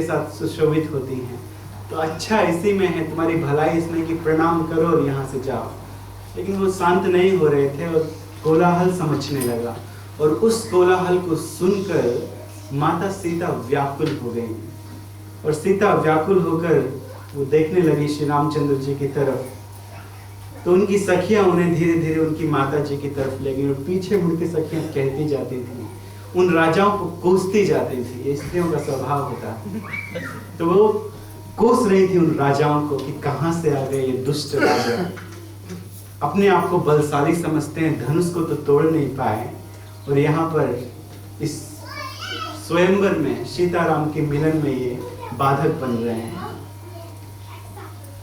साथ सुशोभित होती हैं। तो अच्छा इसी में है, तुम्हारी भलाई इसमें कि प्रणाम करो और यहाँ से जाओ। लेकिन वो शांत नहीं हो रहे थे और कोलाहल समझने लगा, और उस कोलाहल को सुनकर माता सीता व्याकुल हो गई, और सीता व्याकुल होकर वो देखने लगी श्री रामचंद्र जी की तरफ। तो उनकी सखियां उन्हें धीरे धीरे उनकी माता जी की तरफ ले गई, और पीछे मुड़ के सखियां कहती जाती थी, उन राजाओं को कोसती जाती थी। ये स्त्रियों का स्वभाव होता है। तो वो कोस रही थी उन राजाओं को कि कहां से आ गए ये दुष्ट राजा, अपने आप को बलशाली समझते हैं, धनुष को तो तोड़ नहीं पाए, और यहाँ पर इस स्वयंवर में सीताराम के मिलन में ये बाधक बन रहे हैं।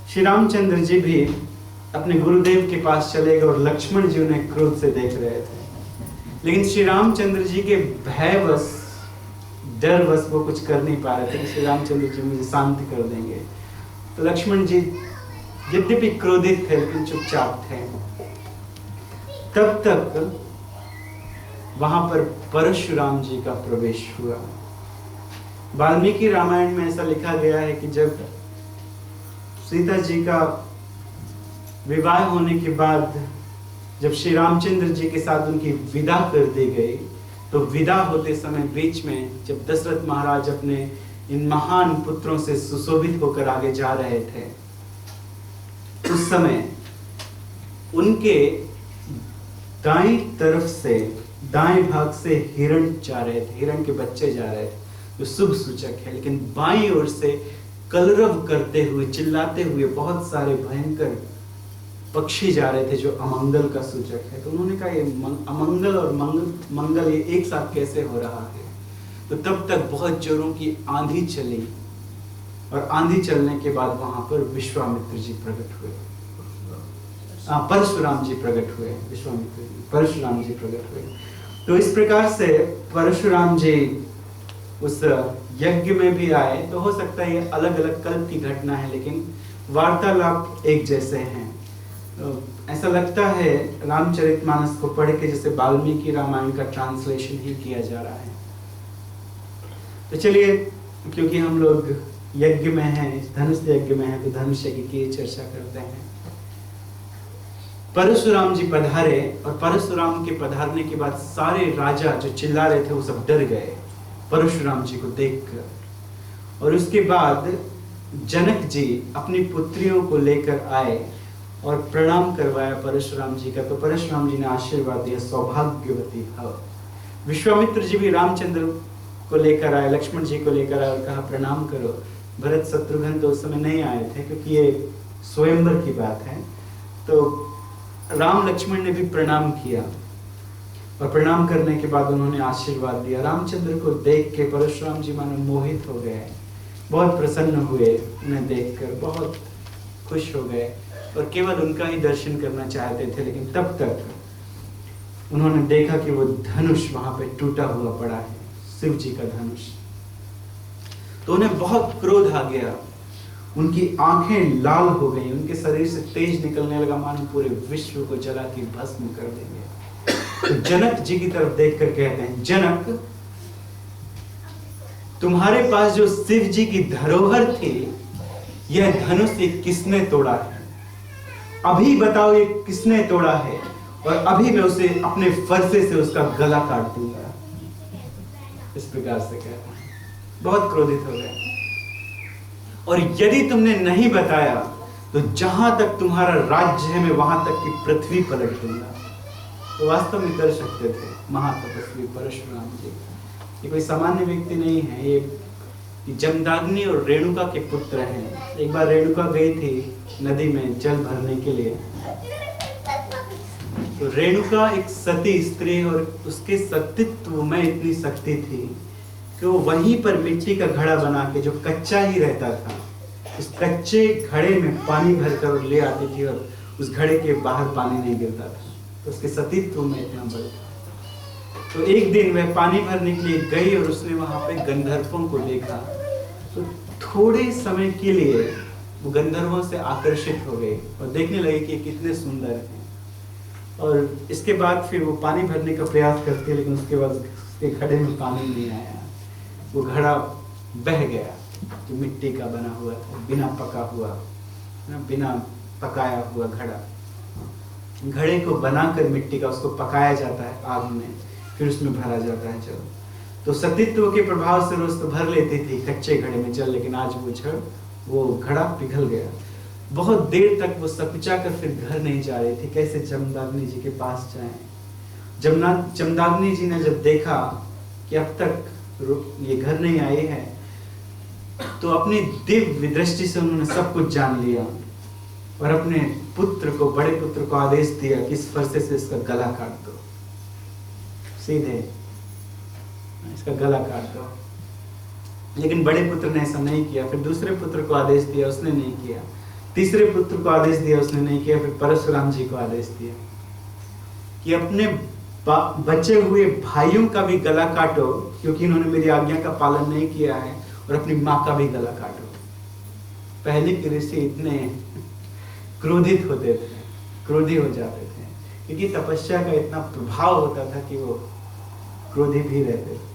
श्री रामचंद्र जी भी अपने गुरुदेव के पास चले गए और लक्ष्मण जी उन्हें क्रोध से देख रहे थे, लेकिन श्री रामचंद्र जी के भयवश डरवश वो कुछ कर नहीं पा रहे थे कि श्री रामचंद्र जी मुझे शांत कर देंगे। तो लक्ष्मण जी यद्यपि क्रोधित थे लेकिन चुपचाप थे। तब तक वहां पर परशुराम जी का प्रवेश हुआ। वाल्मीकि रामायण में ऐसा लिखा गया है कि जब सीता जी का विवाह होने के बाद जब श्री रामचंद्र जी के साथ उनकी विदा कर दी गई, तो विदा होते समय बीच में जब दशरथ महाराज अपने इन महान पुत्रों से सुशोभित होकर आगे जा रहे थे, उस समय उनके दाएं तरफ से, दाएं भाग से हिरण जा रहे थे, हिरण के बच्चे जा रहे थे, जो शुभ सूचक है। लेकिन बाईं ओर से कलरव करते हुए, चिल्लाते हुए बहुत सारे भयंकर पक्षी जा रहे थे, जो अमंगल का सूचक है। तो उन्होंने कहा ये अमंगल और मंगल ये एक साथ कैसे हो रहा है। तो तब तक बहुत जोरों की आंधी चली, और आंधी चलने के बाद वहां पर विश्वामित्र जी प्रकट हुए, परशुराम जी प्रकट हुए, विश्वामित्र जी, परशुराम जी प्रकट हुए। तो इस प्रकार से परशुराम जी उस यज्ञ में भी आए। तो हो सकता है ये अलग अलग कल्प की घटना है, लेकिन वार्तालाप एक जैसे हैं। तो ऐसा लगता है रामचरितमानस को पढ़ के जैसे वाल्मीकि रामायण का ट्रांसलेशन ही किया जा रहा है। तो चलिए, क्योंकि हम लोग यज्ञ में हैं, धनुष यज्ञ में हैं, तो धनुष यज्ञ की चर्चा करते हैं। परशुराम जी पधारे, और परशुराम के पधारने के बाद सारे राजा जो चिल्ला रहे थे वो सब डर गए परशुराम जी को देखकर। और उसके बाद जनक जी अपनी पुत्रियों को लेकर आए और प्रणाम करवाया परशुराम जी का। तो परशुराम जी ने आशीर्वाद दिया, सौभाग्यवती भव। विश्वामित्र जी भी रामचंद्र को लेकर आए, लक्ष्मण जी को लेकर आए और कहा प्रणाम करो। भरत शत्रुघ्न तो उस समय नहीं आए थे क्योंकि ये स्वयंवर की बात है। तो राम लक्ष्मण ने भी प्रणाम किया, और प्रणाम करने के बाद उन्होंने आशीर्वाद दिया। रामचंद्र को देख के परशुराम जी मानो मोहित हो गए, बहुत प्रसन्न हुए, उन्हें देखकर बहुत खुश हो गए, और केवल उनका ही दर्शन करना चाहते थे। लेकिन तब तक उन्होंने देखा कि वो धनुष वहां पे टूटा हुआ पड़ा है, शिव जी का धनुष। तो उन्हें बहुत क्रोध आ गया, उनकी आंखें लाल हो गई, उनके शरीर से तेज निकलने लगा, मानो पूरे विश्व को जला के भस्म कर देंगे। तो जनक जी की तरफ देखकर कहते हैं, जनक, तुम्हारे पास जो शिव जी की धरोहर थी, यह धनुष ये किसने तोड़ा है? अभी बताओ ये किसने तोड़ा है, और अभी मैं उसे अपने फरसे से उसका गला काट दूंगा। इस प्रकार से कहते हैं, बहुत क्रोधित हो गए। और यदि तुमने नहीं बताया तो जहां तक तुम्हारा राज्य है मैं वहां तक की पृथ्वी पलट दूंगा। तो वास्तव में कर सकते थे महातपस्वी परशुराम जी। ये कोई सामान्य व्यक्ति नहीं है, ये जमदाग्नि और रेणुका के पुत्र हैं। एक बार रेणुका गई थी नदी में जल भरने के लिए। तो रेणुका एक सती स्त्री, और उसके सतीत्व में इतनी शक्ति थी कि वो वहीं पर मिट्टी का घड़ा बना के, जो कच्चा ही रहता था, उस कच्चे घड़े में पानी भरकर ले आती थी, और उस घड़े के बाहर पानी नहीं गिरता था। तो उसके सतीत्व में इतना बल था। तो एक दिन वह पानी भरने के लिए गई और उसने वहां पे गंधर्वों को देखा। तो थोड़े समय के लिए वो गंधर्वों से आकर्षित हो गई और देखने लगी कि कितने सुंदर हैं। और इसके बाद फिर वो पानी भरने का प्रयास करती है, लेकिन उसके बाद उसके घड़े में पानी नहीं आया, वो घड़ा बह गया। जो मिट्टी का बना हुआ था, बिना पका हुआ ना, बिना पकाया हुआ घड़ा। घड़े को बनाकर मिट्टी का उसको पकाया जाता है आग में, फिर उसमें भरा जाता है जल। तो सतीत्व के प्रभाव से रोज तो भर लेती थी कच्चे घड़े में जल, लेकिन आज वो घड़ा पिघल गया। बहुत देर तक वो सकुचा कर फिर घर नहीं जा रही थी, कैसे जमदाग्नि जी के पास जाएं। जमदाग्नि जी ने जब देखा कि अब तक ये घर नहीं आई है, तो अपनी दिव्य दृष्टि से उन्होंने सब कुछ जान लिया और अपने पुत्र को, बड़े पुत्र को आदेश दिया कि इस फरसे से इसका गला काट दो, सीधे इसका गला काट दो। लेकिन बड़े पुत्र ने ऐसा नहीं किया। फिर दूसरे पुत्र को आदेश दिया, उसने नहीं किया। तीसरे पुत्र को आदेश दिया, उसने नहीं किया। फिर परशुराम जी को आदेश दिया कि अपने बचे हुए भाइयों का भी गला काटो, क्योंकि इन्होंने मेरी आज्ञा का पालन नहीं किया है, और अपनी माँ का भी गला काटो। पहले के ऋषि इतने क्रोधित होते थे, क्रोधी हो जाते थे, क्योंकि तपस्या का इतना प्रभाव होता था कि वो क्रोधी भी रहते थे।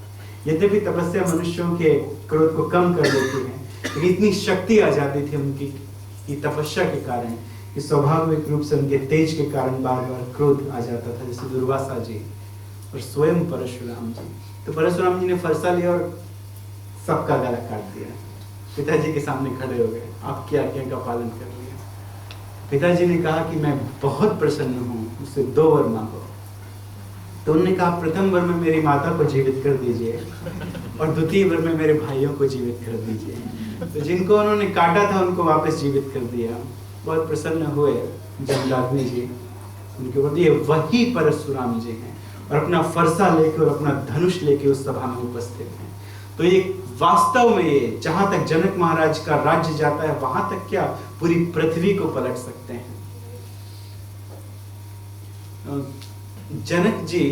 यद्यपि तपस्या मनुष्यों के क्रोध को कम कर देती है, लेकिन इतनी शक्ति आ जाती थी उनकी की तपस्या के कारण कि स्वाभाविक रूप से उनके तेज के कारण बार बार क्रोध आ जाता था, जैसे दुर्वासा जी और स्वयं परशुराम जी। तो परशुराम जी ने फरसा लिया और सबका गला काट दिया। पिताजी के सामने खड़े हो गए, आपकी आज्ञा का पालन कर लिया। पिताजी ने कहा कि मैं बहुत प्रसन्न हूँ, मुझसे 2 वर मांगो। तो उन्होंने कहा प्रथम वर में मेरी माता को जीवित कर दीजिए और द्वितीय वर में मेरे भाइयों को जीवित कर दीजिए। तो जिनको उन्होंने काटा था उनको वापस जीवित कर दिया। बहुत प्रसन्न हुए जमदाग्नि जी उनके ऊपर। ये वही परशुराम जी हैं और अपना फरसा लेकर और अपना धनुष लेकर उस सभा में उपस्थित हैं। तो ये वास्तव में ये जहां तक जनक महाराज का राज्य जाता है, वहां तक क्या पूरी पृथ्वी को पलट सकते हैं। जनक जी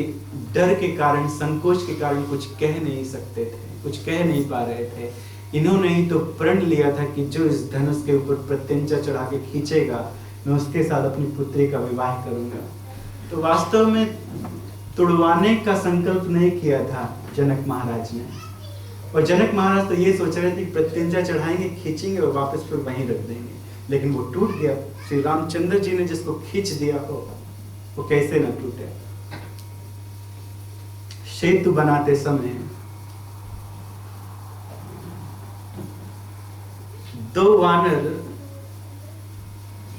डर के कारण, संकोच के कारण कुछ कह नहीं सकते थे, कुछ कह नहीं पा रहे थे। इन्होंने ही तो प्रण लिया था कि जो इस धनुष के ऊपर प्रत्यंचा चढ़ा के खींचेगा, मैं उसके साथ अपनी पुत्री का विवाह करूंगा। तो वास्तव में तुड़वाने का संकल्प नहीं किया था जनक महाराज ने। और जनक महाराज तो ये सोच रहे थे कि प्रत्यंचा चढ़ाएंगे, खींचेंगे और वापस फिर वहीं रख देंगे, लेकिन वो टूट गया। श्री रामचंद्र जी ने जिसको खींच दिया हो, वो कैसे न टूटे। सेतु बनाते समय 2 वानर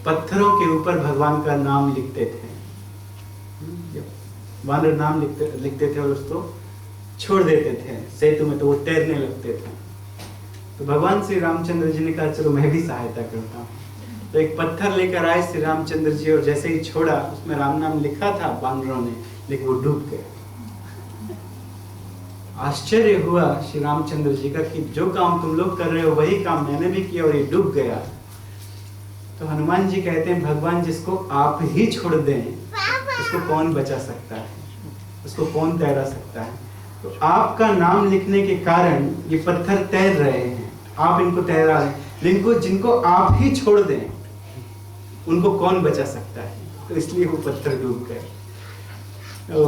पत्थरों के ऊपर भगवान का नाम लिखते थे। वानर नाम लिखते थे और उसको छोड़ देते थे सेतु में, तो वो तैरने लगते थे। तो भगवान श्री रामचंद्र जी ने कहा चलो मैं भी सहायता करता हूँ। तो एक पत्थर लेकर आए श्री रामचंद्र जी और जैसे ही छोड़ा, उसमें राम नाम लिखा था वानरों ने, लेकिन वो डूब गए। आश्चर्य हुआ श्री रामचंद्र जी का कि जो काम तुम लोग कर रहे हो वही काम मैंने भी किया और ये डूब गया। तो हनुमान जी कहते हैं भगवान जिसको आप ही छोड़ दें उसको कौन बचा सकता है, उसको कौन तैरा सकता है। तो आपका नाम लिखने के कारण ये पत्थर तैर रहे हैं, आप इनको तैरा रहे हैं, लेकिन जिनको आप ही छोड़ दें उनको कौन बचा सकता है। तो इसलिए वो पत्थर डूब गए। तो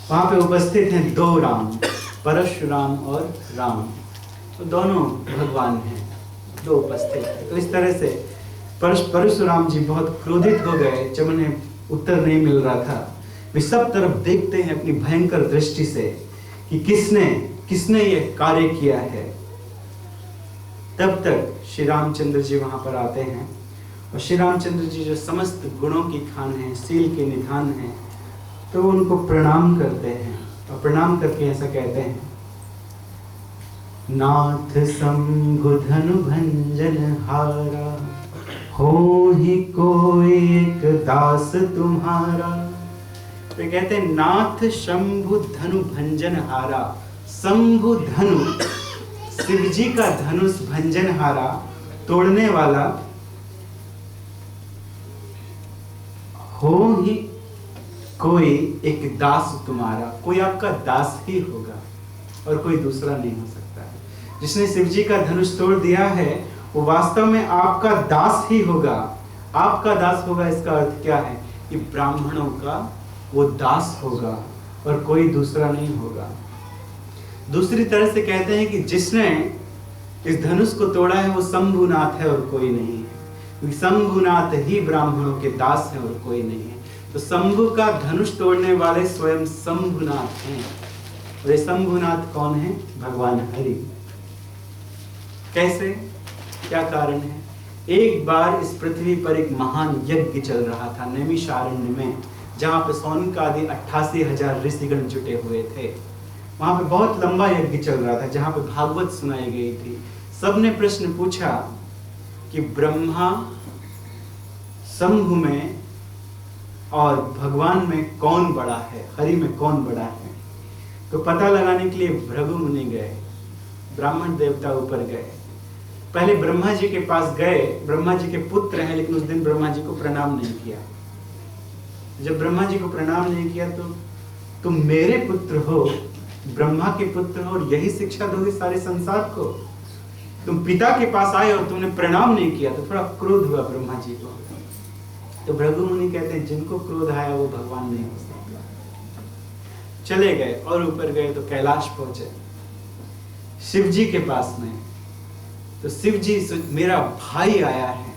वहां पे उपस्थित हैं 2 राम, परशुराम और राम। तो दोनों भगवान हैं, 2 उपस्थित हैं। तो इस तरह से परशुराम जी बहुत क्रोधित हो गए जब उन्हें उत्तर नहीं मिल रहा था। वे सब तरफ देखते हैं अपनी भयंकर दृष्टि से कि किसने ये कार्य किया है। तब तक श्री रामचंद्र जी वहां पर आते हैं और श्री रामचंद्र जी जो समस्त गुणों की खान है, शील के निधान है, तो उनको प्रणाम करते हैं और प्रणाम करके ऐसा कहते हैं, नाथ शंभु धनु भंजन हारा, हो ही कोई एक दास तुम्हारा। तो कहते हैं नाथ शंभु धनु भंजन हारा। शंभु धनु, शिव जी का धनुष, भंजन हारा, तोड़ने वाला, हो ही कोई एक दास तुम्हारा। कोई आपका दास ही होगा और कोई दूसरा नहीं हो सकता है। जिसने शिव जी का धनुष तोड़ दिया है वो वास्तव में आपका दास ही होगा। आपका दास होगा, इसका अर्थ क्या है कि ब्राह्मणों का वो दास होगा और कोई दूसरा नहीं होगा। दूसरी तरह से कहते हैं कि जिसने इस धनुष को तोड़ा है वो शंभुनाथ है और कोई नहीं है, क्योंकि शंभुनाथ ही ब्राह्मणों के दास हैं और कोई नहीं है। तो शंभु का धनुष तोड़ने वाले स्वयं शंभुनाथ हैं। और ये शंभुनाथ कौन है? भगवान हरि। कैसे, क्या कारण है? एक बार इस पृथ्वी पर एक महान यज्ञ चल रहा था नैमिषारण्य में, जहाँ पे सौनक आदि 88,000 ऋषिगण जुटे हुए थे। वहां पे बहुत लंबा यज्ञ चल रहा था, जहाँ पे भागवत सुनाई गई थी। सबने प्रश्न पूछा कि ब्रह्मा, शंभु में और भगवान में कौन बड़ा है, हरि में कौन बड़ा है? तो पता लगाने के लिए भृगु मुनि गए, ब्राह्मण देवता ऊपर गए। पहले ब्रह्मा जी के पास गए, ब्रह्मा जी के पुत्र हैं, लेकिन उस दिन ब्रह्मा जी को प्रणाम नहीं किया। जब ब्रह्मा जी को प्रणाम नहीं किया तो तुम मेरे पुत्र हो, ब्रह्मा के पुत्र हो, और यही शिक्षा दोगे सारे संसार को? तुम पिता के पास आए और तुमने प्रणाम नहीं किया। तो थोड़ा क्रोध हुआ ब्रह्मा जी को। तो भृगु मुनि कहते हैं जिनको क्रोध आया वो भगवान नहीं हो सकता। चले गए और ऊपर गए तो कैलाश पहुंचे, शिव जी के पास में। तो शिव जी, मेरा भाई आया है,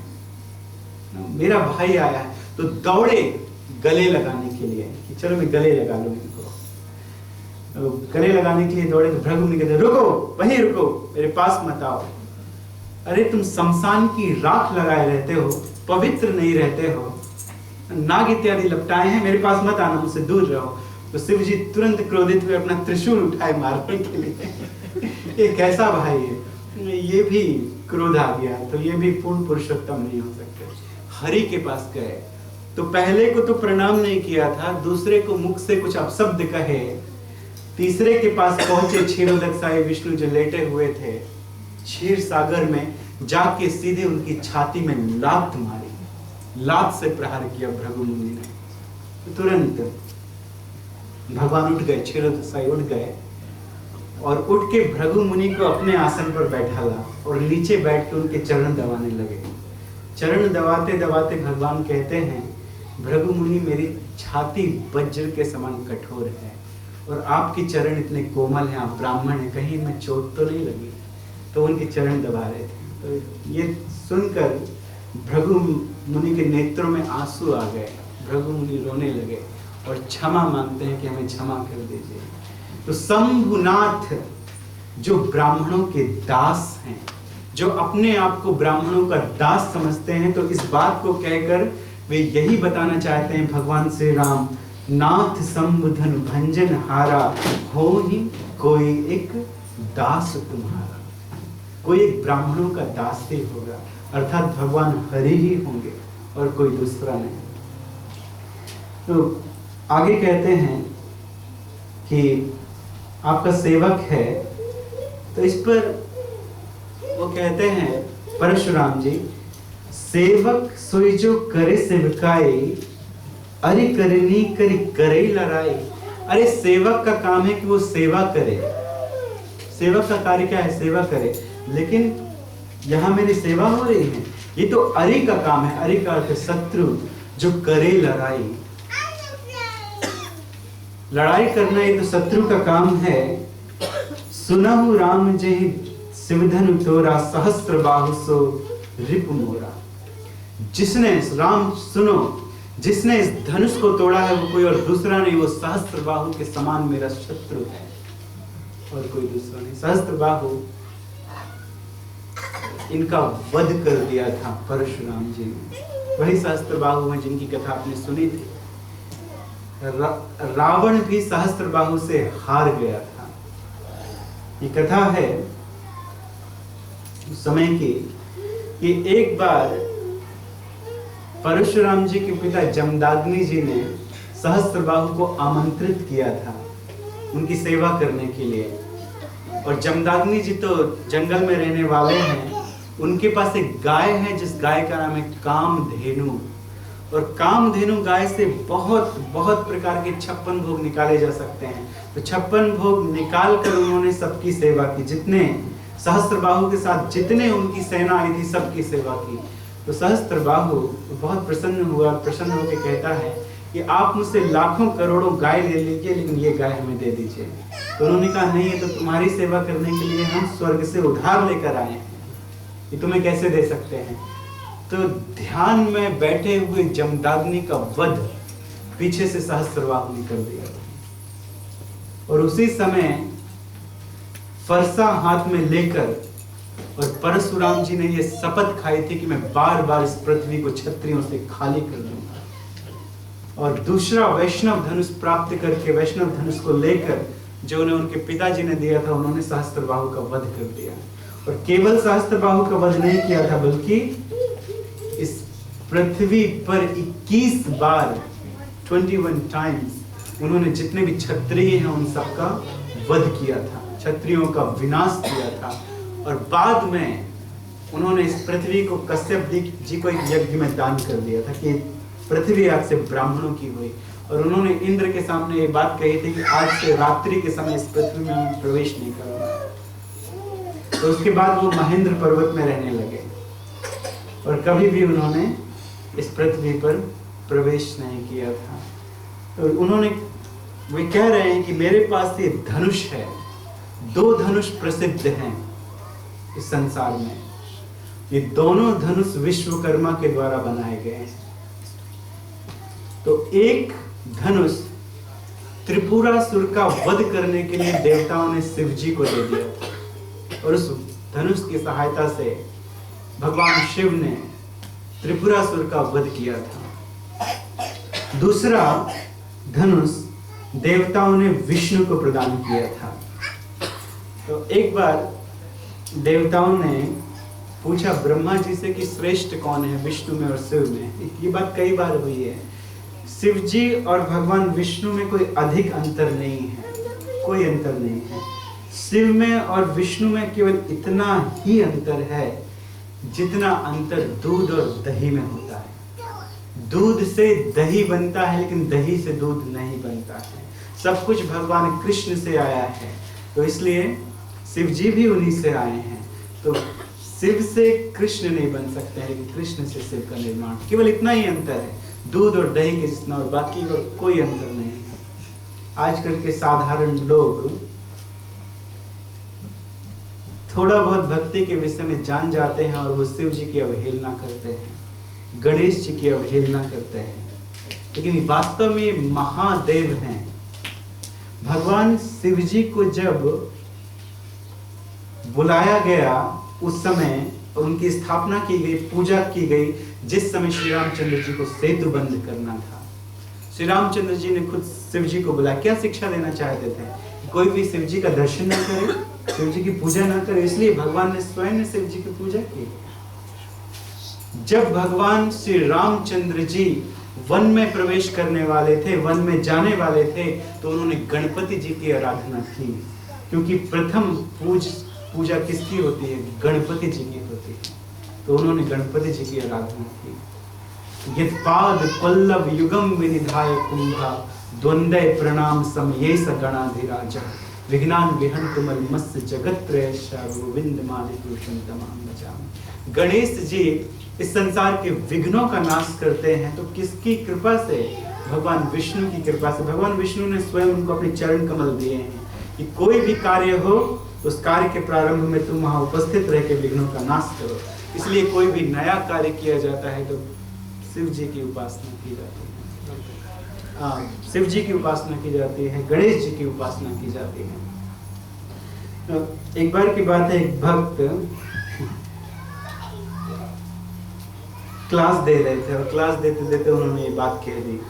मेरा भाई आया है, तो दौड़े गले लगाने के लिए कि चलो मैं गले लगा लूं इनको। तो गले लगाने के लिए दौड़े तो भृगु मुनि कहते रुको, वहीं रुको, मेरे पास मत आओ। अरे तुम शमशान की राख लगाए रहते हो, पवित्र नहीं रहते हो, नाग इत्यादि लपटाए हैं, मेरे पास मत आना, मुझसे दूर रहो। तो शिव जी तुरंत क्रोधित हुए, अपना त्रिशूल उठाए मारने के लिए। ये कैसा भाई है, ये भी क्रोध आ गया, तो ये भी पूर्ण पुरुषोत्तम नहीं हो सकते। हरि के पास गए तो पहले को तो प्रणाम नहीं किया था, दूसरे को मुख से कुछ अपशब्द कहे, तीसरे के पास पहुंचे क्षीरोदक विष्णु जो लेटे हुए थे क्षीर सागर में, जाके सीधे उनकी छाती में लात मारी, लात से प्रहार किया भृगु मुनि ने। तो तुरंत भगवान उठ गए, क्षीरोदक उठ गए और उठ के भृगु मुनि को अपने आसन पर बैठाला और नीचे बैठ के उनके चरण दबाने लगे। चरण दबाते दबाते भगवान कहते हैं भृगु मुनि मेरी छाती वज्र के समान कठोर है और आपकी चरण इतने कोमल हैं, आप ब्राह्मण हैं, कहीं में चोट तो नहीं लगी? तो उनके चरण दबा रहे थे। तो ये सुनकर भृगु मुनि के नेत्रों में आंसू आ गए, भृगु मुनि रोने लगे और क्षमा मांगते हैं कि हमें क्षमा कर दीजिए। तो शंभुनाथ जो ब्राह्मणों के दास हैं, जो अपने आप को ब्राह्मणों का दास समझते हैं, तो इस बात को कहकर वे यही बताना चाहते हैं भगवान श्री राम, नाथ संबुधन भंजन हारा, हो ही कोई एक दास तुम्हारा। कोई एक ब्राह्मणों का दास ही होगा, अर्थात भगवान हरि ही होंगे और कोई दूसरा नहीं। तो आगे कहते हैं कि आपका सेवक है, तो इस पर वो कहते हैं परशुराम जी, सेवक सोई जो करे सेवकाई, अरे करनी करी करे लड़ाई। अरे सेवक का काम है कि वो सेवा करे, सेवक का कार्य क्या है? सेवा करे। लेकिन यहाँ मेरी सेवा हो रही है, ये तो अरि का काम है। अरि का अर्थ शत्रु, जो करे लड़ाई। लड़ाई करना ये तो शत्रु का काम है। सुनहु राम जी शिवधनु तोरा, सहस्त्र बाहु सो रिपु मोरा। जिसने, राम सुनो, जिसने इस धनुष को तोड़ा है वो कोई और दूसरा नहीं, वो सहस्त्र बाहु के समान मेरा शत्रु है और कोई दूसरा नहीं। सहस्त्र बाहु, इनका वध कर दिया था परशुराम जी ने। वही सहस्त्र बाहु हैं जिनकी कथा आपने सुनी थी। रावण भी सहस्त्र बाहु से हार गया था। ये कथा है उस समय की कि एक बार परशुराम जी के पिता जमदाग्नि जी ने सहस्त्रबाहु को आमंत्रित किया था उनकी सेवा करने के लिए। और जमदाग्नि जी तो जंगल में रहने वाले हैं, उनके पास एक गाय है जिस गाय का नाम है कामधेनु। और कामधेनु गाय से बहुत बहुत प्रकार के 56 भोग निकाले जा सकते हैं। तो 56 भोग निकाल कर उन्होंने सबकी सेवा की, जितने सहस्त्रबाहु के साथ जितने उनकी सेना आई थी सबकी सेवा की। तो सहस्त्रबाहु बहुत प्रसन्न हुआ, प्रसन्न होकर कहता है कि आप मुझसे लाखों करोड़ों गाय ले लीजिए, लेकिन ये गाय हमें दे दीजिए। तो उन्होंने कहा नहीं, ये तो तुम्हारी सेवा करने के लिए हम स्वर्ग से उधार लेकर आए हैं, ये तुम्हें कैसे दे सकते हैं। तो ध्यान में बैठे हुए जमदाग्नि का वध पीछे से सहस्त्रबाहु ने कर दिया, और उसी समय फरसा हाथ में लेकर और परशुराम जी ने ये शपथ खाई थी कि मैं बार बार इस पृथ्वी को क्षत्रियों से खाली कर दूंगा। और दूसरा वैष्णव धनुष प्राप्त करके, वैष्णव धनुष को लेकर जो उन्हें उनके पिताजी ने दिया था, उन्होंने सहस्त्रबाहु का वध कर दिया। और केवल सहस्त्रबाहु का वध नहीं किया था, बल्कि इस पृथ्वी पर 21 बार 21 टाइम्स उन्होंने जितने भी क्षत्रिय हैं उन सबका वध किया था, क्षत्रियों का विनाश किया था। और बाद में उन्होंने इस पृथ्वी को कश्यप जी को एक यज्ञ में दान कर दिया था कि पृथ्वी आज से ब्राह्मणों की हुई। और उन्होंने इंद्र के सामने ये बात कही थी कि आज से रात्रि के समय इस पृथ्वी में मैं प्रवेश नहीं करूंगा। तो उसके बाद वो महेंद्र पर्वत में रहने लगे और कभी भी उन्होंने इस पृथ्वी पर प्रवेश नहीं किया था। तो उन्होंने, वे कह रहे हैं कि मेरे पास ये धनुष है, 2 धनुष प्रसिद्ध हैं इस संसार में, ये दोनों धनुष विश्वकर्मा के द्वारा बनाए गए हैं। तो एक धनुष त्रिपुरासुर का वध करने के लिए देवताओं ने शिव जी को दे दिया था, और उस धनुष की सहायता से भगवान शिव ने त्रिपुरासुर का वध किया था। दूसरा धनुष देवताओं ने विष्णु को प्रदान किया था। तो एक बार देवताओं ने पूछा ब्रह्मा जी से कि श्रेष्ठ कौन है विष्णु में और शिव में। ये बात कई बार हुई है। शिव जी और भगवान विष्णु में कोई अधिक अंतर नहीं है, कोई अंतर नहीं है। शिव में और विष्णु में केवल इतना ही अंतर है जितना अंतर दूध और दही में होता है। दूध से दही बनता है, लेकिन दही से दूध नहीं बनता है। सब कुछ भगवान कृष्ण से आया है, तो इसलिए शिव जी भी उन्हीं से आए हैं। तो शिव से कृष्ण नहीं बन सकते हैं, लेकिन कृष्ण से शिव का निर्माण, केवल इतना ही अंतर है, दूध और दही के जितना, और बाकी और कोई अंतर नहीं है। आजकल के साधारण लोग थोड़ा बहुत भक्ति के विषय में जान जाते हैं और वो शिव जी की अवहेलना करते हैं, गणेश जी की अवहेलना करते हैं, लेकिन वास्तव में महादेव हैं। भगवान शिव जी को जब बुलाया गया उस समय उनकी स्थापना की गई, पूजा की गई, जिस समय श्री रामचंद्र जी को सेतु बंद करना था। श्री रामचंद्र जी ने खुद शिव जी को बुलाया। क्या शिक्षा देना चाहते थे? कोई भी शिव जी का दर्शन न करे, शिव जी की पूजा न करे, इसलिए भगवान ने स्वयं ने शिव जी की पूजा की। जब भगवान श्री रामचंद्र जी वन में प्रवेश करने वाले थे, वन में जाने वाले थे, तो उन्होंने गणपति जी की आराधना की, क्योंकि प्रथम पूजा किसकी होती है? गणपति जी की होती है। तो उन्होंने गणपति जी की आराधना की। यत्पाद पल्लव युगम विनिधाय कुंभा द्वंद्व प्रणाम समये स गणाधिराज विघ्नान विहंतु मस्य जगत्त्रयस्य गोविंद मालिपुरुषं तमाम भजामि। गणेश जी इस संसार के विघ्नों का नाश करते हैं, तो किसकी कृपा से? भगवान विष्णु की कृपा से। भगवान विष्णु ने स्वयं उनको अपने चरण कमल दिए हैं कि कोई भी कार्य हो, उस कार्य के प्रारंभ में तुम वहां उपस्थित रह के विघ्नों का नाश करो। इसलिए कोई भी नया कार्य किया जाता है तो शिव जी की उपासना की जाती है, शिव जी की उपासना की जाती है, गणेश जी की उपासना की जाती है। तो एक बार की बात है, एक भक्त क्लास दे रहे थे और क्लास देते देते उन्होंने ये बात कह दी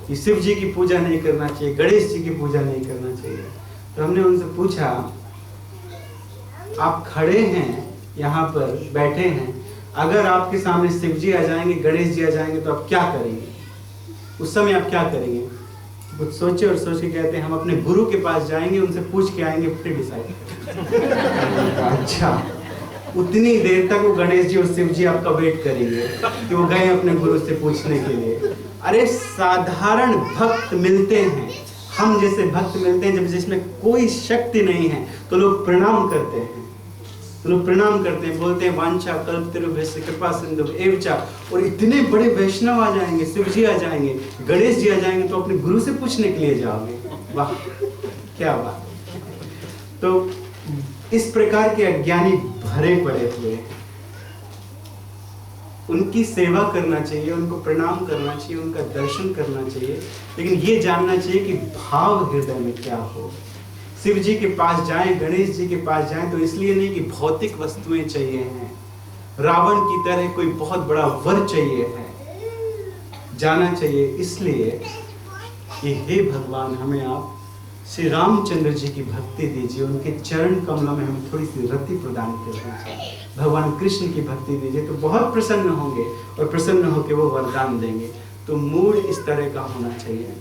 कि शिव जी की पूजा नहीं करना चाहिए, गणेश जी की पूजा नहीं करना चाहिए। तो हमने उनसे पूछा, आप खड़े हैं यहाँ पर बैठे हैं, अगर आपके सामने शिव जी आ जाएंगे, गणेश जी आ जाएंगे, तो आप क्या करेंगे? उस समय आप क्या करेंगे? कुछ सोचे और सोच के कहते हैं हम अपने गुरु के पास जाएंगे, उनसे पूछ के आएंगे, फिर डिसाइड करेंगे। अच्छा, उतनी देर तक वो गणेश जी और शिव जी आपका वेट करेंगे कि वो गए अपने गुरु से पूछने के लिए। अरे साधारण भक्त मिलते हैं, हम जैसे भक्त मिलते हैं, जब जिसमें कोई शक्ति नहीं है तो लोग प्रणाम करते हैं। तो लोग प्रणाम करते हैं, बोलते हैं वांछा कल्पतरुभ्यश्च कृपा सिंधु एव च। और इतने बड़े वैष्णव आ जाएंगे, शिव जी आ जाएंगे, गणेश जी आ जाएंगे, तो अपने गुरु से पूछने के लिए जाओगे। वाह क्या बात। तो इस प्रकार के अज्ञानी भरे पड़े हुए हैं, उनकी सेवा करना चाहिए, उनको प्रणाम करना चाहिए, उनका दर्शन करना चाहिए, लेकिन ये जानना चाहिए कि भाव हृदय में क्या हो। शिव जी के पास जाएं, गणेश जी के पास जाएं तो इसलिए नहीं कि भौतिक वस्तुएं चाहिए हैं, रावण की तरह कोई बहुत बड़ा वर चाहिए है, जाना चाहिए इसलिए कि हे भगवान हमें आप श्री रामचंद्र जी की भक्ति दीजिए, उनके चरण कमलों में हमें थोड़ी सी रति प्रदान कर दीजिए, भगवान कृष्ण की भक्ति दीजिए, तो बहुत प्रसन्न होंगे और प्रसन्न होकर वो वरदान देंगे। तो मूड इस तरह का होना चाहिए।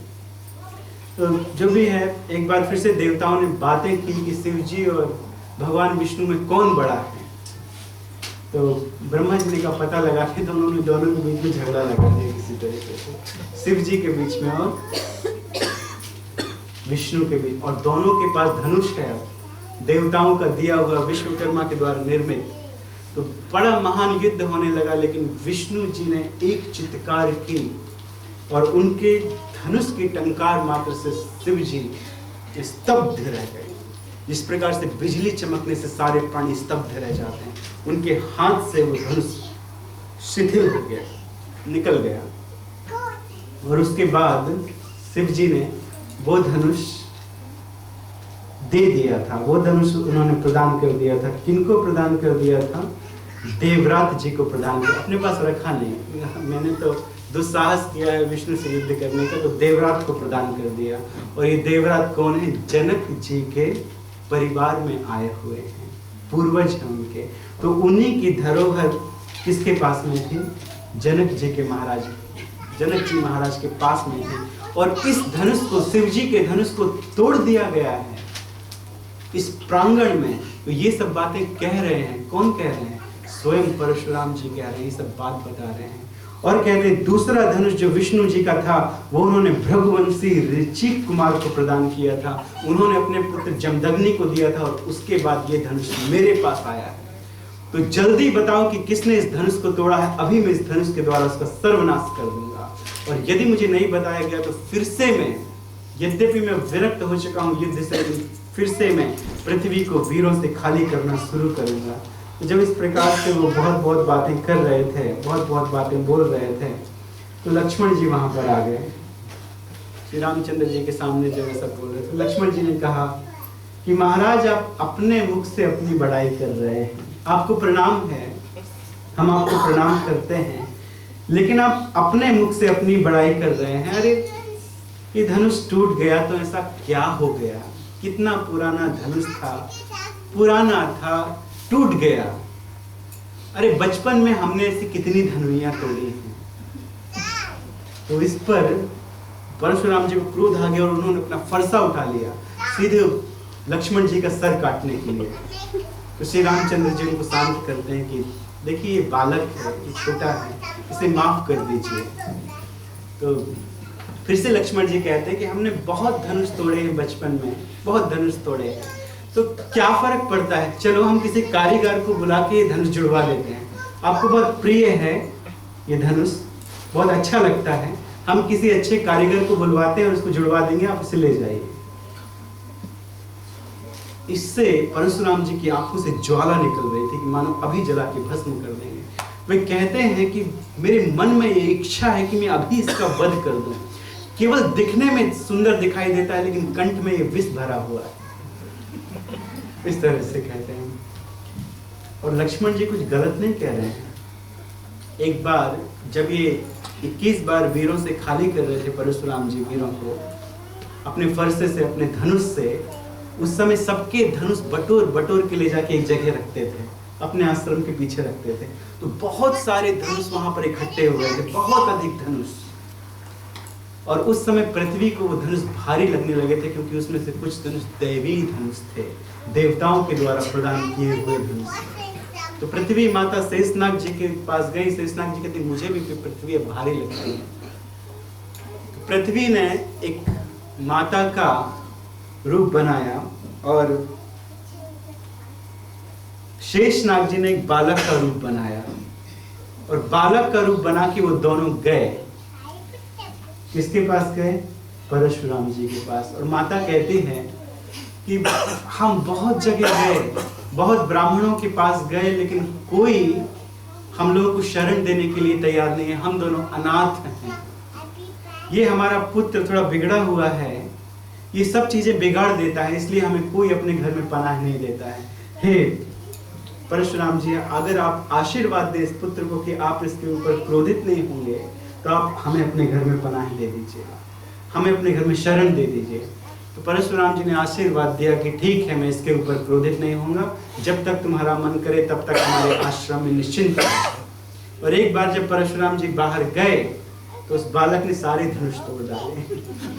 तो जो भी है, एक बार फिर से देवताओं ने बातें की कि शिव जी और भगवान विष्णु में कौन बड़ा है। तो ब्रह्मा जी ने का पता लगा के तो उन्होंने दोनों के बीच में झगड़ा लगा दिया किसी तरीके से, शिव जी के बीच में और विष्णु के बीच, और दोनों के पास धनुष है, देवताओं का दिया हुआ, विश्वकर्मा के द्वारा निर्मित। तो बड़ा महान युद्ध होने लगा, लेकिन विष्णु जी ने एक चित्कार की और उनके धनुष की टंकार मात्र से शिव जी स्तब्ध रह गए। जिस प्रकार से बिजली चमकने से सारे प्राणी स्तब्ध रह जाते हैं, उनके हाथ से वो धनुष शिथिल हो गया, निकल गया। और उसके बाद शिव जी ने वो धनुष दे दिया था, वो धनुष उन्होंने प्रदान कर दिया था। किनको प्रदान कर दिया था? देवव्रत जी को प्रदान किया, अपने पास रखा नहीं। मैंने तो दुस्साहस किया है विष्णु से युद्ध करने का, तो देवव्रत को प्रदान कर दिया। और ये देवव्रत कौन है? जनक जी के परिवार में आए हुए हैं, पूर्वज हैं उनके। तो उन्हीं की धरोहर किसके पास में थी? जनक जी के महाराज, जनक जी महाराज के पास में थी। और इस धनुष को, शिव जी के धनुष को तोड़ दिया गया है इस प्रांगण में। तो ये सब बातें कह रहे हैं, कौन कह रहे हैं? स्वयं परशुराम जी कह रहे हैं, ये सब बात बता रहे हैं। और कहते हैं दूसरा धनुष जो विष्णु जी का था, वो उन्होंने भृगुवंशी ऋचिक कुमार को प्रदान किया था, उन्होंने अपने पुत्र जमदग्नि को दिया था, और उसके बाद ये धनुष मेरे पास आया है। तो जल्दी बताओ कि किसने इस धनुष को तोड़ा है, अभी मैं इस धनुष के द्वारा उसका सर्वनाश कर दूंगा। और यदि मुझे नहीं बताया गया तो फिर से मैं, यद्यपि मैं विरक्त हो चुका हूँ युद्ध से, फिर से मैं पृथ्वी को वीरों से खाली करना शुरू करूंगा। तो जब इस प्रकार से वो बहुत बातें कर रहे थे, बहुत बातें बोल रहे थे, तो लक्ष्मण जी वहां पर आ गए श्री रामचंद्र जी के सामने। जब ऐसा बोल रहे थे, लक्ष्मण जी ने कहा कि महाराज आप अपने मुख से अपनी बड़ाई कर रहे हैं, आपको प्रणाम है, हम आपको प्रणाम करते हैं, लेकिन आप अपने मुख से अपनी बड़ाई कर रहे हैं। अरे ये धनुष टूट गया तो ऐसा क्या हो गया? कितना पुराना धनुष था, पुराना था, टूट गया। अरे बचपन में हमने ऐसी कितनी धनुइयां तोड़ी हैं। तो इस पर परशुराम जी को क्रोध आ गया और उन्होंने अपना फरसा उठा लिया सीधे लक्ष्मण जी का सर काटने के लिए। तो श्री रामचंद्र जी उनको शांत करते हैं कि देखिए ये बालक है, ये छोटा है, इसे माफ कर दीजिए। तो फिर से लक्ष्मण जी कहते हैं कि हमने बहुत धनुष तोड़े हैं बचपन में, बहुत धनुष तोड़े हैं, तो क्या फर्क पड़ता है, चलो हम किसी कारीगर को बुला के ये धनुष जुड़वा लेते हैं। आपको बहुत प्रिय है ये धनुष, बहुत अच्छा लगता है, हम किसी अच्छे कारीगर को बुलवाते हैं और उसको जुड़वा देंगे, आप उसे ले जाइए। इससे परशुराम जी की आंखों से ज्वाला निकल रही थी कि मानो अभी जला के भस्म कर देंगे। वे कहते हैं कि मेरे मन में ये इच्छा है कि मैं अभी इसका वध कर दूं। केवल दिखने में सुंदर दिखाई देता है, लेकिन कंठ में ये विष भरा हुआ है। इस तरह से कहते हैं। और लक्ष्मण जी कुछ गलत नहीं कह रहे हैं। एक बार जब ये 21 बार वीरों से खाली कर रहे थे परशुराम जी वीरों को अपने फरसे से, अपने धनुष से, उस समय सबके धनुष बटोर बटोर के ले जाके एक जगह रखते थे, अपने आश्रम के पीछे रखते थे। तो बहुत सारे धनुष वहां पर इकट्ठे हो गए थे, बहुत अधिक धनुष। और उस समय पृथ्वी को वो धनुष भारी लगने लगे थे, क्योंकि उसमें से कुछ धनुष दैवी धनुष थे, देवताओं के द्वारा प्रदान किए हुए धनुष। तो पृथ्वी माता शेषनाग जी के पास गई। शेषनाग जी कहती मुझे भी पृथ्वी भारी लगती है। तो पृथ्वी ने एक माता का रूप बनाया और शेषनाग जी ने एक बालक का रूप बनाया और बालक का रूप बना के वो दोनों गए। किसके पास गए? परशुराम जी के पास। और माता कहती है कि हम बहुत जगह गए, बहुत ब्राह्मणों के पास गए, लेकिन कोई हम लोगों को शरण देने के लिए तैयार नहीं है। हम दोनों अनाथ हैं। ये हमारा पुत्र थोड़ा बिगड़ा हुआ है, ये सब चीजें बिगाड़ देता है, इसलिए हमें कोई अपने घर में पनाह नहीं देता है। हे परशुराम जी, अगर आप आशीर्वाद दें इस पुत्र को कि आप इसके ऊपर क्रोधित नहीं होंगे, तो आप हमें अपने घर में पनाह दे दीजिएगा, हमें अपने घर में शरण दे दीजिए। तो परशुराम जी ने आशीर्वाद दिया कि ठीक है, मैं इसके ऊपर क्रोधित नहीं होऊंगा, जब तक तुम्हारा मन करे तब तक हमारे आश्रम में निश्चिंत रहो। और एक बार जब परशुराम जी बाहर गए तो उस बालक ने सारे धनुष तोड़ डाले।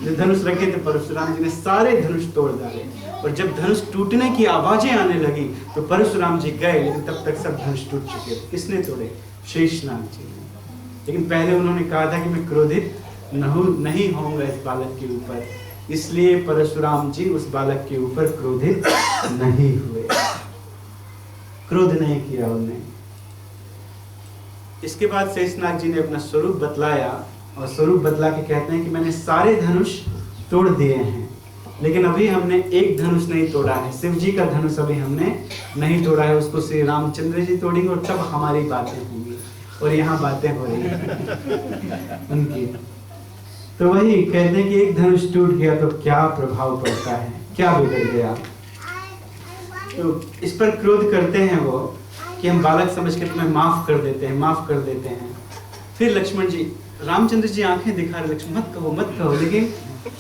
जो धनुष रखे थे परशुराम जी ने सारे धनुष तोड़ डाले। और जब धनुष टूटने की आवाजें आने लगी तो परशुराम जी गए, लेकिन तब तक सब धनुष टूट चुके थे। किसने तोड़े? शेषनाग जी ने। लेकिन पहले उन्होंने कहा था कि मैं क्रोधित नहीं होऊंगा इस बालक के ऊपर, इसलिए परशुराम जी उस बालक के ऊपर क्रोधित नहीं हुए, क्रोध नहीं किया उन्हें। इसके बाद शेषनाग जी ने अपना स्वरूप बतलाया और स्वरूप बतला के कहते हैं कि मैंने सारे धनुष तोड़ दिए हैं, लेकिन अभी हमने एक धनुष नहीं तोड़ा है। शिव जी का धनुष अभी हमने नहीं तोड़ा है, उसको श्री रामचंद्र जी तोड़ेंगे और तब हमारी बातें होंगी। और यहाँ बातें हो रही हैं उनकी। तो वही कहते हैं कि एक धनुष टूट गया तो क्या प्रभाव पड़ता है, क्या बिगड़ गया। तो इस पर क्रोध करते हैं वो कि हम बालक समझ कर तुम्हें माफ कर देते हैं, माफ कर देते हैं। फिर लक्ष्मण जी, रामचंद्र जी आंखें दिखा रहे, लक्ष्मण मत कहो, लेकिन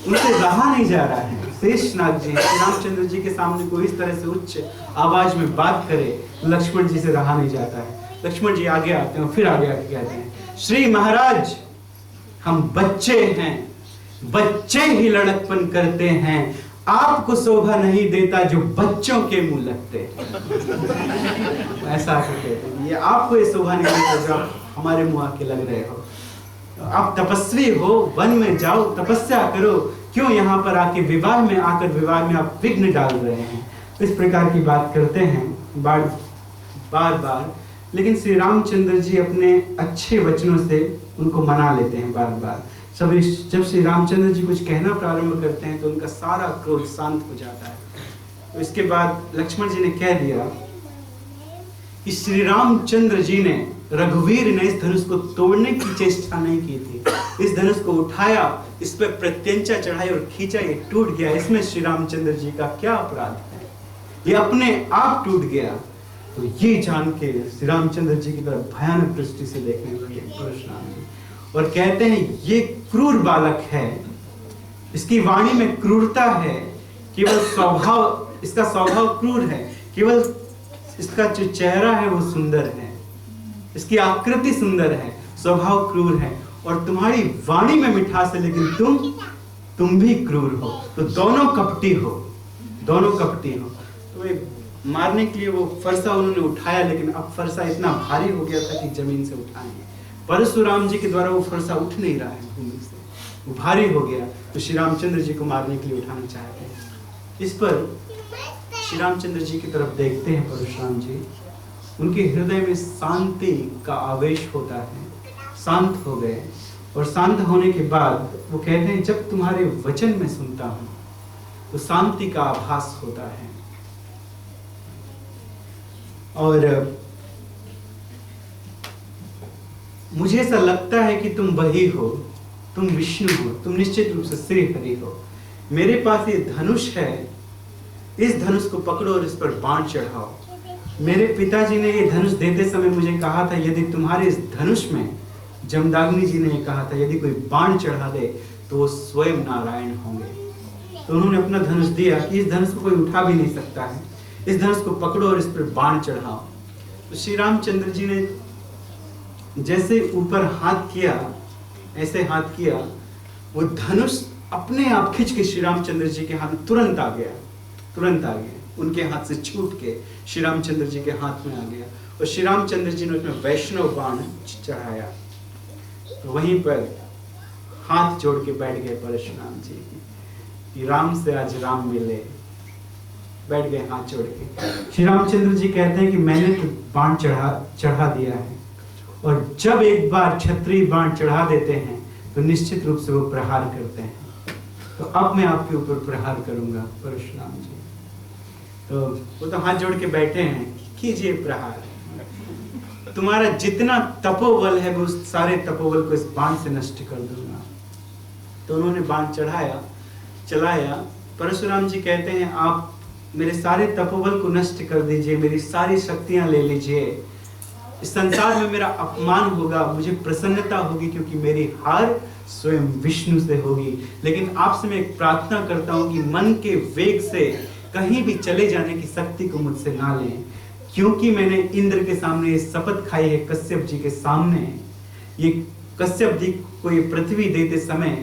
उनसे रहा नहीं जा रहा है। शेषनाग जी रामचंद्र जी के सामने कोई इस तरह से उच्च आवाज में बात करे, लक्ष्मण जी से रहा नहीं जाता है। लक्ष्मण जी आगे आते हैं, फिर आगे आके कहते हैं, श्री महाराज हम बच्चे हैं, बच्चे ही लड़कपन करते हैं, आपको शोभा नहीं देता जो बच्चों के मुंह लगते। ऐसा कहते हैं, ये आपको ये शोभा नहीं देता जो आप हमारे मुंह आके लग रहे हो। आप तपस्वी हो, वन में जाओ, तपस्या करो, क्यों यहाँ पर आके विवाह में आप विघ्न डाल रहे हैं। इस प्रकार की बात करते हैं बार बार। लेकिन श्री रामचंद्र जी अपने अच्छे वचनों से उनको मना लेते हैं बार बार। जब श्री रामचंद्र जी कुछ कहना प्रारंभ करते हैं तो उनका सारा क्रोध शांत हो जाता है। तो इसके बाद लक्ष्मण जी ने कह दिया कि श्री रामचंद्र जी ने, रघुवीर ने इस धनुष को तोड़ने की चेष्टा नहीं की थी। इस धनुष को उठाया, इस पर प्रत्यंचा चढ़ाई और खींचा, ये टूट गया। इसमें श्री रामचंद्र जी का क्या अपराध है? ये अपने आप टूट गया। तो ये जान के श्री रामचंद्र जी की तरफ भयानक दृष्टि से देखने लगे परशुराम जी और कहते हैं, ये क्रूर बालक है, इसकी वाणी में क्रूरता है, केवल स्वभाव, इसका स्वभाव क्रूर है, केवल इसका जो चेहरा है वो सुंदर है, इसकी आकृति सुंदर है, स्वभाव क्रूर है, और तुम्हारी वाणी में मिठास है, लेकिन तुम भी क्रूर हो। तो दोनों कपटी हो। तो एक मारने के लिए वो फरसा उन्होंने उठाया, लेकिन अब फरसा इतना भारी हो गया था कि जमीन से उठाएंगे। परशुराम जी के द्वारा वो फरसा उठ नहीं रहा है भूमि से, वो भारी हो गया। तो श्री रामचंद्र जी को मारने के लिए उठाना चाहते हैं। इस पर श्री रामचंद्र जी की तरफ देखते हैं परशुराम जी, उनके हृदय में शांति का आवेश होता है, शांत हो गए। और शांत होने के बाद वो कहते हैं, जब तुम्हारे वचन में सुनता हूँ तो शांति का आभास होता है। और मुझे ऐसा लगता है कि तुम वही हो, तुम विष्णु हो, तुम निश्चित रूप से श्री हरि हो। मेरे पास ये धनुष है, इस धनुष को पकड़ो और इस पर बाण चढ़ाओ। मेरे पिताजी ने ये धनुष देते समय मुझे कहा था, यदि तुम्हारे इस धनुष में, जमदाग्नि जी ने कहा था, यदि कोई बाण चढ़ा दे तो वो स्वयं नारायण होंगे। तो उन्होंने अपना धनुष दिया कि इस धनुष को कोई उठा भी नहीं सकता है, इस धनुष को पकड़ो और इस पर बाण चढ़ाओ। तो श्री रामचंद्र जी ने जैसे ऊपर हाथ किया, ऐसे हाथ किया, वो धनुष अपने आप खिंच के श्री रामचंद्र जी के हाथ में तुरंत आ गया, उनके हाथ से छूट के श्री रामचंद्र जी के हाथ में आ गया। और श्री रामचंद्र जी ने उसमें वैष्णव बाण चढ़ाया। तो वहीं पर हाथ जोड़ के बैठ गए परशुराम जी कि राम से आज राम मिले, बैठ गए हाथ जोड़ के। श्री रामचंद्र जी कहते हैं कि मैंने तो बाण चढ़ा दिया है, और जब एक बार क्षत्रिय बाण चढ़ा देते हैं तो निश्चित रूप से वो प्रहार करते हैं। तो अब मैं आपके ऊपर प्रहार करूंगा परशुराम जी। तो वो तो हाथ जोड़ के बैठे हैं, कीजिए प्रहार, तुम्हारा जितना तपोबल है मैं उस सारे तपोबल को इस बाण से नष्ट कर दूंगा। तो उन्होंने बाण चलाया। परशुराम जी कहते हैं आप मेरे सारे तपोबल को नष्ट कर दीजिए, मेरी सारी शक्तियां ले लीजिए, इस संसार में मेरा अपमान होगा, मुझे प्रसन्नता होगी क्योंकि मेरी हार स्वयं विष्णु से होगी। लेकिन आपसे मैं एक प्रार्थना करता हूं कि मन के वेग से कहीं भी चले जाने की शक्ति को मुझसे ना लें, क्योंकि मैंने इंद्र के सामने ये शपथ खाई है, कश्यप जी के सामने, ये कश्यप जी को ये पृथ्वी देते समय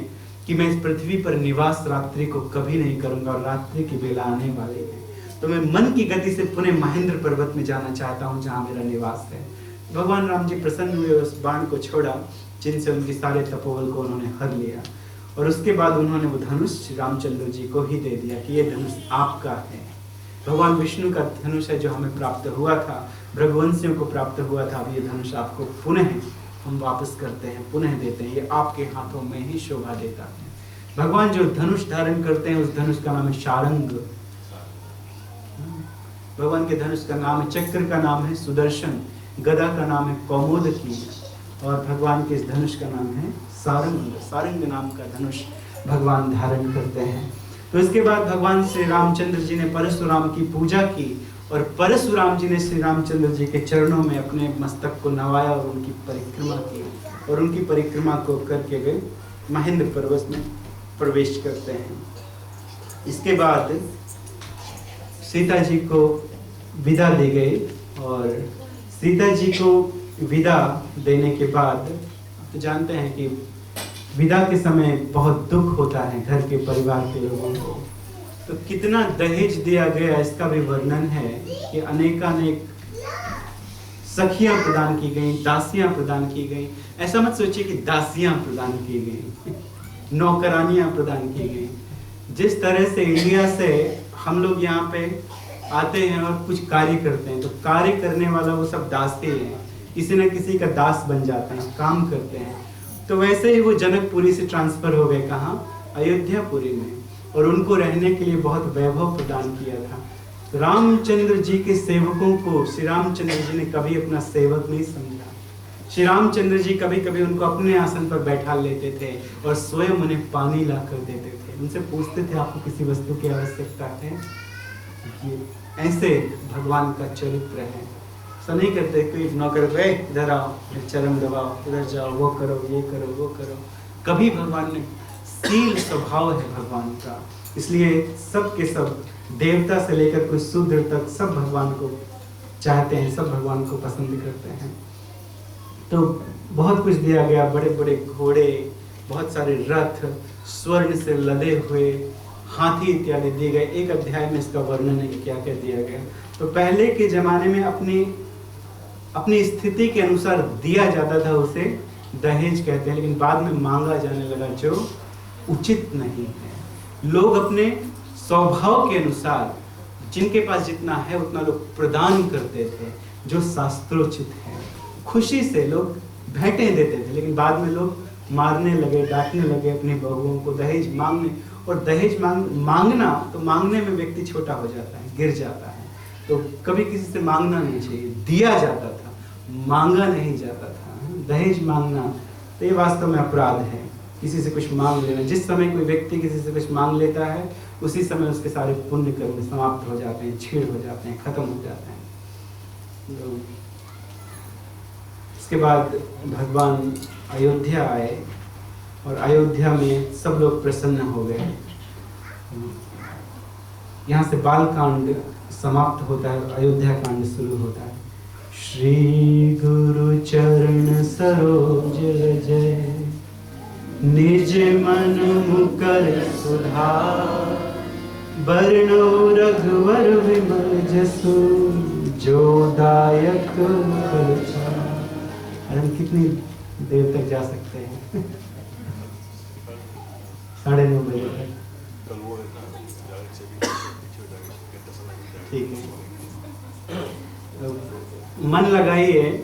कि मैं इस पृथ्वी पर निवास रात्रि को कभी नहीं करूंगा, और रात्रि की बेला आने वाली है। तो मैं मन की गति से पुनः महेंद्र पर्वत में जाना चाहता हूं जहां मेरा निवास है। भगवान राम जी प्रसन्न हुए, उस बाण को छोड़ा जिनसे उनके सारे तपोबल को उन्होंने हर लिया, और उसके बाद उन्होंने वो धनुष रामचंद्र जी को ही दे दिया कि ये धनुष आपका है। भगवान विष्णु का धनुष है जो हमें प्राप्त हुआ था, भृगुवंशियों को प्राप्त हुआ था, अब ये धनुष आपको पुनः हम वापस करते हैं, पुनः देते हैं, ये आपके हाथों में ही शोभा देता है। भगवान जो धनुष धारण करते हैं उस धनुष का नाम है शारंग। भगवान के धनुष का नाम है, चक्र का नाम है सुदर्शन, गदा का नाम है कौमुदकी, और भगवान के इस धनुष का नाम है सारंग। सारंग नाम का धनुष भगवान धारण करते हैं। तो इसके बाद भगवान श्री रामचंद्र जी ने परशुराम की पूजा की, और परशुराम जी ने श्री रामचंद्र जी के चरणों में अपने मस्तक को नवाया और उनकी परिक्रमा की, और उनकी परिक्रमा को करके वे महेंद्र पर्वत में प्रवेश करते हैं। इसके बाद सीता जी को विदा दी गई, और सीता जी को विदा देने के बाद तो जानते हैं कि विदा के समय बहुत दुख होता है घर के परिवार के लोगों को। तो कितना दहेज दिया गया इसका भी वर्णन है कि अनेकानेक सखियां प्रदान की गई, दासियां प्रदान की गई। ऐसा मत सोचिए कि दासियां प्रदान की गई, नौकरानियां प्रदान की गई। जिस तरह से इंडिया से हम लोग यहाँ पे आते हैं और कुछ कार्य करते हैं, तो कार्य करने वाला वो सब दास ही है, किसी न किसी का दास बन जाते हैं, काम करते हैं। तो वैसे ही वो जनकपुरी से ट्रांसफर हो गए कहाँ, अयोध्यापुरी में, और उनको रहने के लिए बहुत वैभव प्रदान किया था। रामचंद्र जी के सेवकों को श्री रामचंद्र जी ने कभी अपना सेवक नहीं समझा। श्री रामचंद्र जी कभी कभी उनको अपने आसन पर बैठा लेते थे और स्वयं उन्हें पानी ला कर देते थे। उनसे पूछते थे आपको किसी वस्तु की आवश्यकता है? ये ऐसे भगवान का चरित्र है। ऐसा नहीं करते कोई नौकर पे इधर आओ, चरण दबाओ, इधर जाओ, वो करो, ये करो, वो करो। कभी भगवान ने शील स्वभाव है भगवान का, इसलिए सब के सब देवता से लेकर कोई शूद्र तक सब भगवान को चाहते हैं, सब भगवान को पसंद करते हैं। तो बहुत कुछ दिया गया, बड़े बड़े घोड़े, बहुत सारे रथ, स्वर्ण से लदे हुए हाथी इत्यादि दिए गए। एक अध्याय में इसका वर्णन है कि क्या क्या दिया गया। तो पहले के जमाने में अपनी स्थिति के अनुसार दिया जाता था, उसे दहेज कहते हैं, लेकिन बाद में मांगा जाने लगा जो उचित नहीं है। लोग अपने स्वभाव के अनुसार जिनके पास जितना है उतना लोग प्रदान करते थे, जो शास्त्रोचित है। खुशी से लोग भेंटें देते थे, लेकिन बाद में लोग मारने लगे, डांटने लगे अपनी बहुओं को दहेज मांगने। और दहेज मांगना तो मांगने में व्यक्ति छोटा हो जाता है, गिर जाता है। तो कभी किसी से मांगना नहीं चाहिए, दिया जाता था, मांगा नहीं जाता था। दहेज मांगना तो ये वास्तव में अपराध है, किसी से कुछ मांग लेना। जिस समय कोई व्यक्ति किसी से कुछ मांग लेता है उसी समय उसके सारे पुण्य कर्म समाप्त हो जाते हैं, छीड़ हो जाते हैं, खत्म हो जाते हैं। तो इसके बाद भगवान अयोध्या आए और अयोध्या में सब लोग प्रसन्न हो गए। यहाँ से बाल कांड समाप्त होता है, अयोध्या कांड शुरू होता है। श्री गुरु चरण सरोज जय, निज मन मुकर सुधार, बरनो रघुवर विमल जसु, जो दायक फल चार। हम कितनी देर तक जा सकते हैं? 9:30 बजे तक। ठीक है, मन लगाइए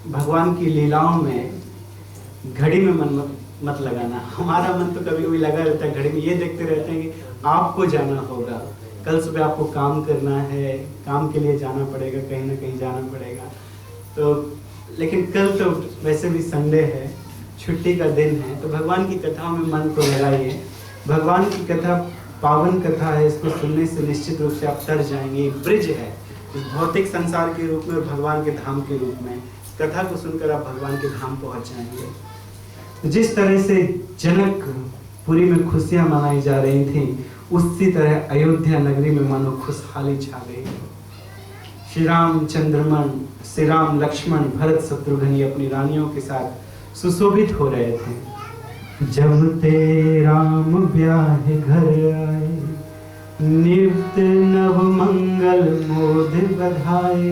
भगवान की लीलाओं में, घड़ी में मन मत लगाना। हमारा मन तो कभी कभी लगा रहता है घड़ी में, ये देखते रहते हैं कि आपको जाना होगा, कल सुबह आपको काम करना है, काम के लिए जाना पड़ेगा, कहीं ना कहीं जाना पड़ेगा। तो लेकिन कल तो वैसे भी संडे है, छुट्टी का दिन है, तो भगवान की कथाओं में मन को लगाइए। भगवान की कथा पावन कथा है, इसको सुनने से निश्चित रूप से आप तर जाएंगे। ब्रिज है इस भौतिक संसार के रूप में और भगवान के धाम के रूप में। कथा को सुनकर आप भगवान के धाम पहुंच जाएंगे। जिस तरह से जनकपुरी में खुशियां मनाई जा रही थी, उसी तरह अयोध्या नगरी में मानो खुशहाली छा गई। श्री राम लक्ष्मण भरत शत्रुघ्न अपनी रानियों के साथ सुशोभित हो रहे थे। जब ते राम ब्याह घर आए, नित्य नव मंगल मोद बधाए,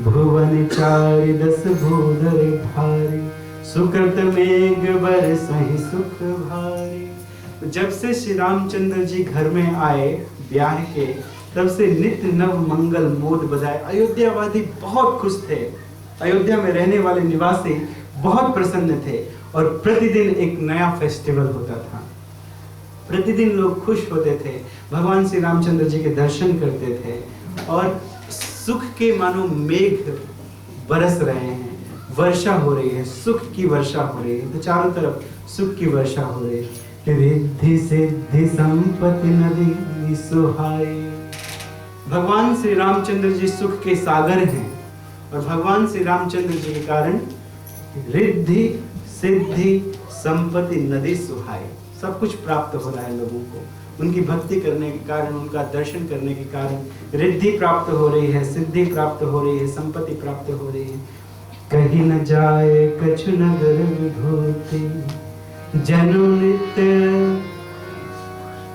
भुवन चारि दस भूधर भारी, सुकृत मेघ बरसहि सुख भारी। जब से श्री रामचंद्र जी घर में आए ब्याह के, तब से नित्य नव मंगल मोद बधाए। अयोध्यावासी बहुत खुश थे, अयोध्या में रहने वाले निवासी बहुत प्रसन्न थे, और प्रतिदिन एक नया फेस्टिवल होता था। प्रतिदिन लोग खुश होते थे, भगवान श्री रामचंद्र जी के दर्शन करते थे, और सुख के मानो मेघ बरस रहे हैं, वर्षा हो रही है, सुख की वर्षा हो रही है। तो चारों तरफ सुख की वर्षा हो रही है। रिद्धि सिद्धि संपत्ति नदी सुहाई। भगवान श्री रामचंद्र जी सुख के सागर हैं, और भगवान श्री रामचंद्र जी के कारण रिद्धि सिद्धि संपत्ति नदी सुहाई, सब कुछ प्राप्त हो रहा है लोगों को। उनकी भक्ति करने के कारण, उनका दर्शन करने के कारण रिद्धि प्राप्त हो रही है, सिद्धि प्राप्त हो रही है, संपत्ति प्राप्त हो रही है। कहीं न जाए कछु नगर विभूति, जनु नित्य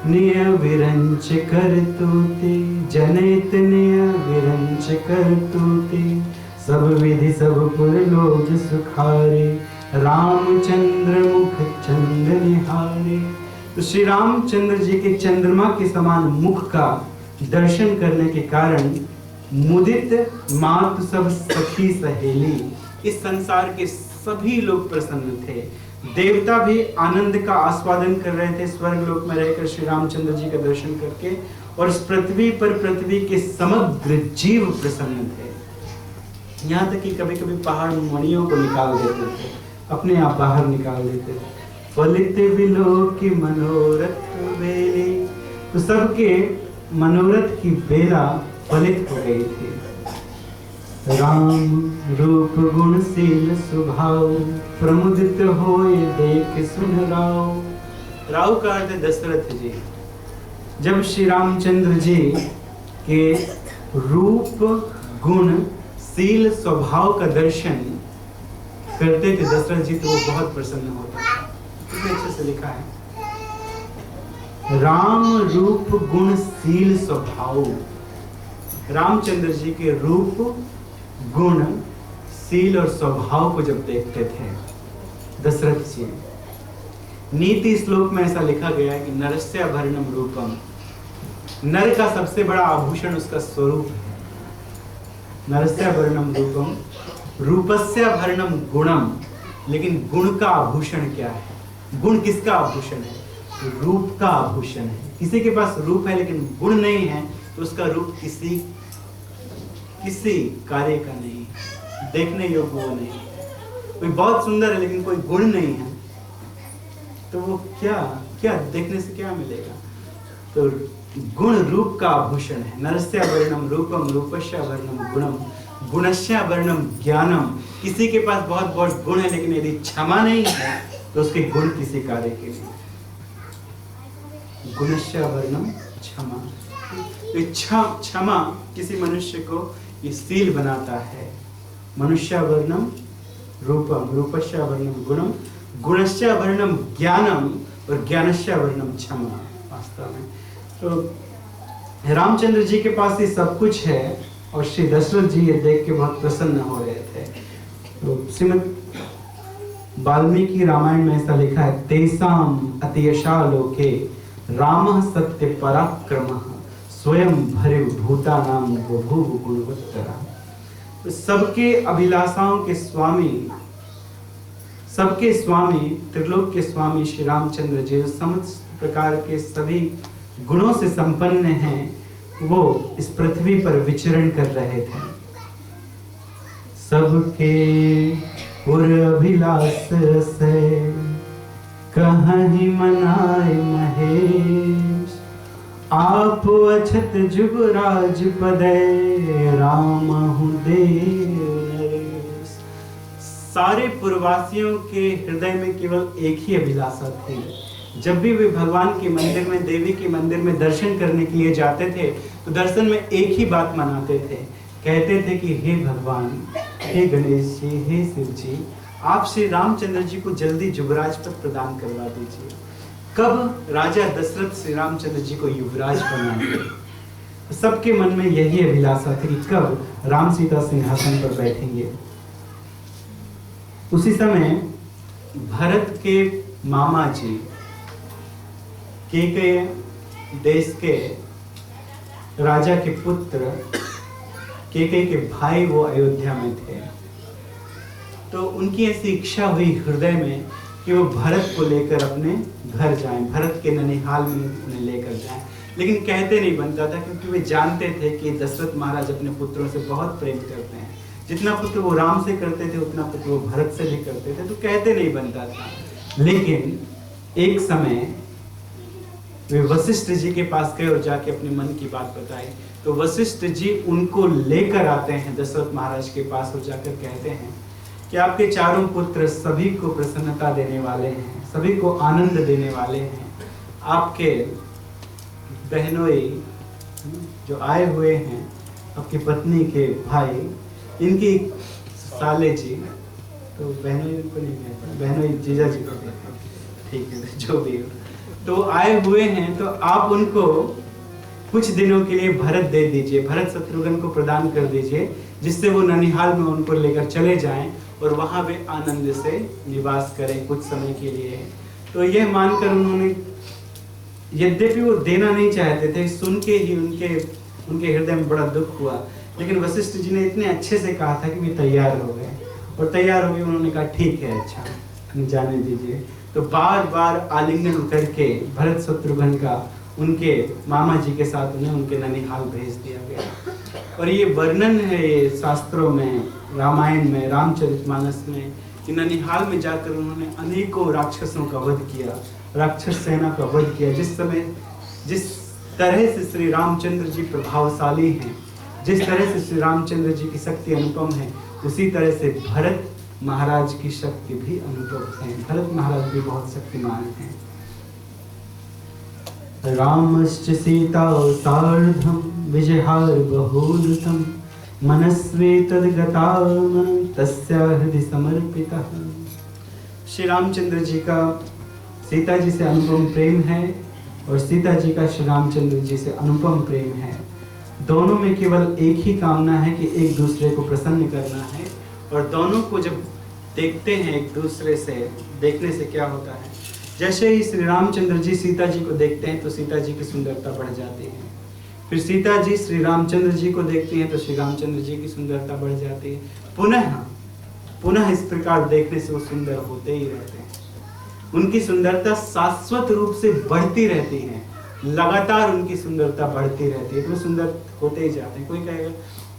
निय विरंच करतूति, जनित निय विरंच करतूति, सब विधि सब पुर लोग सुखारे, रामचंद्र मुख चंद्र निहारे। तो श्री रामचंद्र जी के चंद्रमा के समान मुख का दर्शन करने के कारण मुदित मात सब सखी सहेली, इस संसार के सभी लोग प्रसन्न थे। देवता भी आनंद का आस्वादन कर रहे थे स्वर्ग लोक में रहकर श्री रामचंद्र जी का दर्शन करके, और इस पृथ्वी पर पृथ्वी के समग्र जीव प्रसन्न थे। यहाँ तक कि कभी कभी पहाड़ मणियों को निकाल देते थे, अपने आप बाहर निकाल देते थे। फलित विलोक की मनोरथ बेली, तो सबके मनोरथ की बेला फलित हो गई थी। राम रूप गुण शील स्वभाव, प्रमुदित होए देख सुन राव। राव का अर्थ दशरथ जी। जब श्री रामचंद्र जी के रूप गुण शील स्वभाव का दर्शन करते थे दशरथ जी, तो वो बहुत प्रसन्न होता था। कितने अच्छे से लिखा है, राम रूप गुण शील स्वभाव। रामचंद्र जी के रूप गुण शील और स्वभाव को जब देखते थे दशरथ जी, नीति श्लोक में ऐसा लिखा गया है कि नरस्य भरणम रूपम, नर का सबसे बड़ा आभूषण उसका स्वरूप है। नरस्य भरणम रूपम, रूपस्य भरणम गुणम, लेकिन गुण का आभूषण क्या है? गुण किसका आभूषण है? रूप का आभूषण है। किसी के पास रूप है लेकिन गुण नहीं है, तो उसका रूप किसी कार्य का नहीं, देखने योग्य वो नहीं। कोई बहुत सुंदर है लेकिन कोई गुण नहीं है, तो वो क्या देखने से क्या मिलेगा? तो गुण रूप का आभूषण है। नरस्य वर्णम रूपम, रूपस्य वर्णम गुणम, गुणस्य वर्णम ज्ञानम। किसी के पास बहुत बहुत गुण है लेकिन यदि क्षमा नहीं है तो उसके गुण किसी कार्य के लिए। गुणस्य वर्णम क्षमा, क्षमा किसी मनुष्य को ये शील बनाता है। मनुष्य वर्णम रूपम, रूपस्य वर्णम गुणम, गुणस्य वर्णम ज्ञानम, और ज्ञानस्य वर्णम क्षमा। वास्तव में तो रामचंद्र जी के पास ये सब कुछ है, और श्री दशरथ जी ये देख के बहुत प्रसन्न हो रहे थे। तो श्रीमद् वाल्मीकि रामायण में ऐसा लिखा है, तेसाम अतियशा लोके रामः सत्य पराक्रमः स्वयं भरे भूता नाम बभूव गुणवत्तरा। तो सबके अभिलाषाओं के स्वामी, सबके स्वामी, त्रिलोक के स्वामी श्री रामचंद्र जी समस्त प्रकार के सभी गुणों से संपन्न हैं, वो इस पृथ्वी पर विचरण कर रहे थे। सबके पुर अभिलाष से कहीं मनाए महेश, आप अछत जुगराज पदे राम हूँ देव नरेश। सारे पुरवासियों के हृदय में केवल एक ही अभिलाषा थी। जब भी वे भगवान के मंदिर में, देवी के मंदिर में दर्शन करने के लिए जाते थे तो दर्शन में एक ही बात मनाते थे, कहते थे कि हे भगवान, हे गणेश जी, हे शिव जी, आप श्री रामचंद्र जी को जल्दी युवराज पद प्रदान करवा दीजिए। कब राजा दशरथ श्री रामचंद्र जी को युवराज बनाएंगे। सबके मन में यही अभिलाषा थी कि कब राम सीता सिंहासन पर बैठेंगे। उसी समय भरत के मामा जी के देश के राजा के पुत्र के भाई वो अयोध्या में थे। तो उनकी ऐसी इच्छा हुई हृदय में कि वो भरत को लेकर अपने घर जाएं, भरत के ननिहाल में उन्हें लेकर जाएं। लेकिन कहते नहीं बनता था, क्योंकि वे जानते थे कि दशरथ महाराज अपने पुत्रों से बहुत प्रेम करते हैं। जितना पुत्र वो राम से करते थे उतना पुत्र वो भरत से भी करते थे, तो कहते नहीं बनता था। लेकिन एक समय वे वशिष्ठ जी के पास गए और जाके अपने मन की बात बताई। तो वशिष्ठ जी उनको लेकर आते हैं दशरथ महाराज के पास और जाकर कहते हैं कि आपके चारों पुत्र सभी को प्रसन्नता देने वाले हैं, सभी को आनंद देने वाले हैं। आपके बहनोई जो आए हुए हैं, आपकी पत्नी के भाई, इनकी साले जी, तो बहनोई उनको नहीं कहते, बहनोई जीजा जी को कहते हैं, ठीक है, जो भी हो, तो आए हुए हैं। तो आप उनको कुछ दिनों के लिए भरत दे दीजिए, भरत शत्रुघ्न को प्रदान कर दीजिए, जिससे वो ननिहाल में उनको लेकर चले जाएं और वहां वे आनंद से निवास करें कुछ समय के लिए। तो यह मानकर उन्होंने, यद्यपि वो देना नहीं चाहते थे, सुन के ही उनके हृदय में बड़ा दुख हुआ। लेकिन वशिष्ठ जी ने इतने अच्छे से कहा था कि वे तैयार हो गए, और तैयार हो गए। उन्होंने कहा ठीक है, अच्छा जाने दीजिए। तो बार बार आलिंगन करके भरत शत्रुघ्न का उनके मामा जी के साथ उन्हें उनके ननिहाल भेज दिया गया। और ये वर्णन है ये शास्त्रों में, रामायण में, रामचरितमानस में, कि ननिहाल में जाकर उन्होंने अनेकों राक्षसों का वध किया, राक्षस सेना का वध किया। जिस तरह से श्री रामचंद्र जी प्रभावशाली हैं, जिस तरह से श्री रामचंद्र जी की शक्ति अनुपम है, उसी तरह से भरत महाराज की शक्ति भी अनुपम है। भरत महाराज भी बहुत शक्तिमान हैं। रामश्च सीता सार्धं विजहार बहुलतम मनस्वे तद्गताम तस्या हृदि समर्पितः। श्री रामचंद्र जी का सीता जी से अनुपम प्रेम है और सीता जी का श्री रामचंद्र जी से अनुपम प्रेम है। दोनों में केवल एक ही कामना है कि एक दूसरे को प्रसन्न करना है। और दोनों को जब देखते हैं एक दूसरे से, देखने से क्या होता है, जैसे ही श्री रामचंद्र जी सीता जी को देखते हैं तो सीता जी की सुंदरता बढ़ जाती है। फिर सीता जी श्री रामचंद्र जी को देखती हैं तो श्री रामचंद्र जी की सुंदरता बढ़ जाती है। पुनः इस प्रकार देखने से वो सुंदर होते ही रहते हैं। उनकी सुंदरता शाश्वत रूप से बढ़ती रहती है, लगातार उनकी सुंदरता बढ़ती रहती है, तो सुंदर होते ही जाते हैं। कोई कहेगा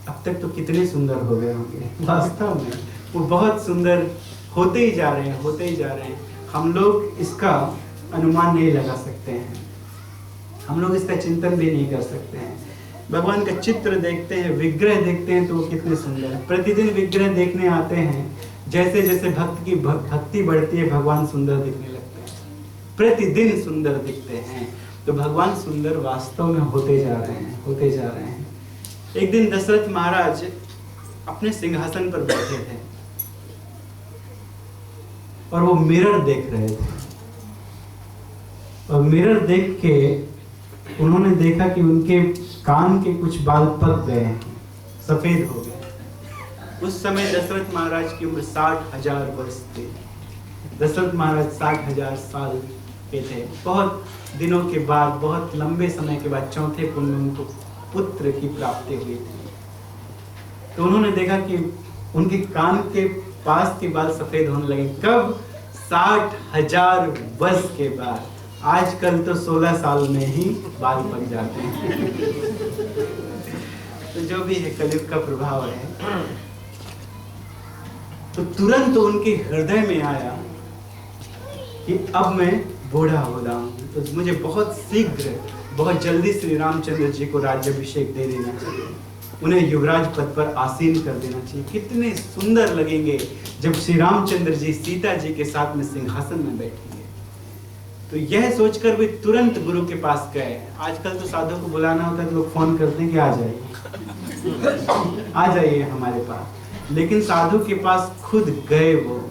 अब तक तो कितने सुंदर हो गए होंगे, वास्तव में वो बहुत सुंदर होते ही जा रहे हैं, होते ही जा रहे हैं। हम लोग इसका अनुमान नहीं लगा सकते हैं, हम लोग इसका चिंतन भी नहीं कर सकते हैं। भगवान का चित्र देखते हैं, विग्रह देखते हैं तो वो कितने सुंदर है। प्रतिदिन विग्रह देखने आते हैं, जैसे जैसे भक्त की भक्ति बढ़ती है भगवान सुंदर दिखने लगते हैं, प्रतिदिन सुंदर दिखते हैं। तो भगवान सुंदर वास्तव में होते जा रहे हैं, होते जा रहे हैं। एक दिन दशरथ महाराज अपने सिंहासन पर बैठे थे और वो मिरर देख रहे थे, और मिरर देख के उन्होंने देखा कि उनके कान के कुछ बाल पक गए हैं, सफेद हो गए। उस समय दशरथ महाराज की उम्र 60,000 वर्ष थी। दशरथ महाराज 60,000 साल के थे। बहुत दिनों के बाद, बहुत लंबे समय के बाद चौथे कुंभ में उनको पुत्र की प्राप्ति हुई थी। तो उन्होंने देखा कि उनके कान के पास के बाल सफेद होने लगे। कब? 60,000 वर्ष के बाद। आजकल तो 16 साल में ही बाल पक जाते हैं। तो जो भी है, कलयुग का प्रभाव है। तो तुरंत उनके हृदय में आया कि अब मैं बूढ़ा हो रहा हूँ, तो मुझे बहुत शीघ्र, बहुत जल्दी श्री रामचंद्र जी को राज्याभिषेक दे देना चाहिए, उन्हें युवराज पद पर आसीन कर देना चाहिए। कितने सुंदर लगेंगे जब श्री रामचंद्र जी सीता जी के साथ में सिंहासन में बैठेंगे। तो यह सोचकर वे तुरंत गुरु के पास गए। आजकल तो साधु को बुलाना होता है तो लोग फोन करते हैं कि आ जाइए, आ जाइए हमारे पास। लेकिन साधु के पास खुद गए, वो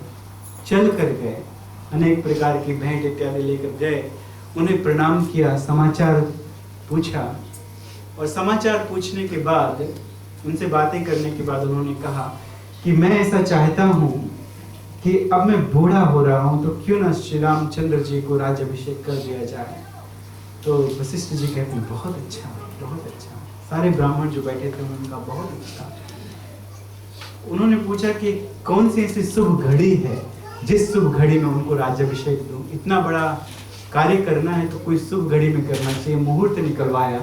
चल कर गए, अनेक प्रकार की भेंट इत्यादि लेकर गए, उन्हें प्रणाम किया, समाचार पूछा। और समाचार पूछने के बाद, उनसे बातें करने के बाद उन्होंने कहा कि मैं ऐसा चाहता हूँ कि अब मैं बूढ़ा हो रहा हूँ, तो क्यों ना श्री रामचंद्र जी को राज्याभिषेक कर दिया जाए। तो वशिष्ठ जी कहते हैं बहुत अच्छा, बहुत अच्छा। सारे ब्राह्मण जो बैठे थे उनका बहुत अच्छा। उन्होंने पूछा कि कौन सी ऐसी शुभ घड़ी है जिस शुभ घड़ी में उनको राज्याभिषेक दूं। इतना बड़ा कार्य करना है तो कोई शुभ घड़ी में करना चाहिए। मुहूर्त निकलवाया।